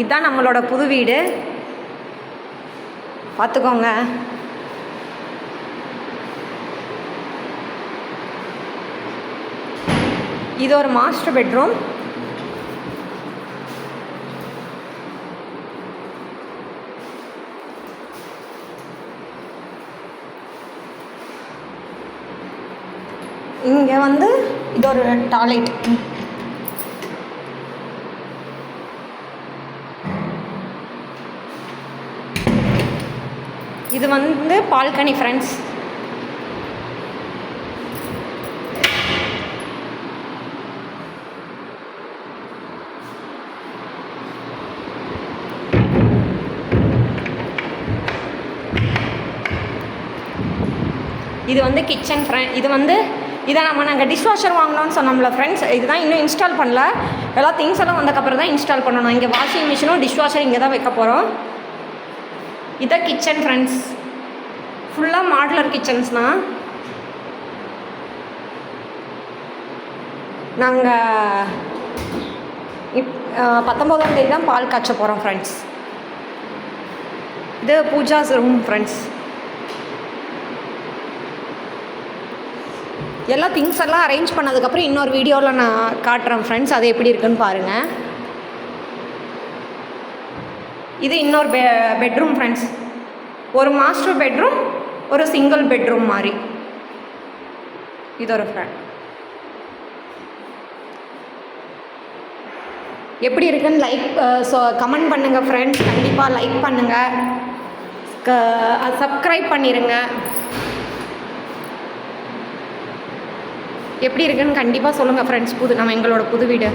இதுதான் நம்மளோட புது வீடு, பார்த்துக்கோங்க. இது ஒரு மாஸ்டர் பெட்ரூம். இங்கே வந்து இது ஒரு டாய்லெட். இது வந்து பால்கனி ஃப்ரெண்ட்ஸ். இது வந்து கிச்சன் இது வந்து இதை நாங்கள் டிஷ்வாஷர் வாங்கினோன்னு சொன்னோம்ல ஃப்ரெண்ட்ஸ். இதுதான் இன்னும் இன்ஸ்டால் பண்ணல. எல்லா திங்ஸ் எல்லாம் வந்தக்கப்புறம் தான் இன்ஸ்டால் பண்ணணும். இங்கே வாஷிங் மிஷினும் டிஷ்வாஷர் இங்கே தான் வைக்க போகிறோம். இதான் கிச்சன் ஃப்ரெண்ட்ஸ். ஃபுல்லாக மாடுலர் கிச்சன்ஸ் தான். நாங்கள் 19ஆம் தேதி தான் பால் காய்ச்ச போகிறோம் ஃப்ரெண்ட்ஸ். இது பூஜாஸ் ரூம் ஃப்ரெண்ட்ஸ். எல்லா திங்ஸ் எல்லாம் அரேஞ்ச் பண்ணதுக்கப்புறம் இன்னொரு வீடியோவில் நான் காட்டுறேன் ஃப்ரெண்ட்ஸ், அது எப்படி இருக்குன்னு பாருங்கள். இது இன்னொரு பெட்ரூம் ஃப்ரெண்ட்ஸ். ஒரு மாஸ்டர் பெட்ரூம், ஒரு சிங்கிள் பெட்ரூம் மாதிரி. இது ஒரு எப்படி இருக்குன்னு கமெண்ட் பண்ணுங்கள் ஃப்ரெண்ட்ஸ். கண்டிப்பாக லைக் பண்ணுங்கள், சப்ஸ்கிரைப் பண்ணிடுங்க. எப்படி இருக்குன்னு கண்டிப்பாக சொல்லுங்கள் ஃப்ரெண்ட்ஸ். எங்களோட புது வீடு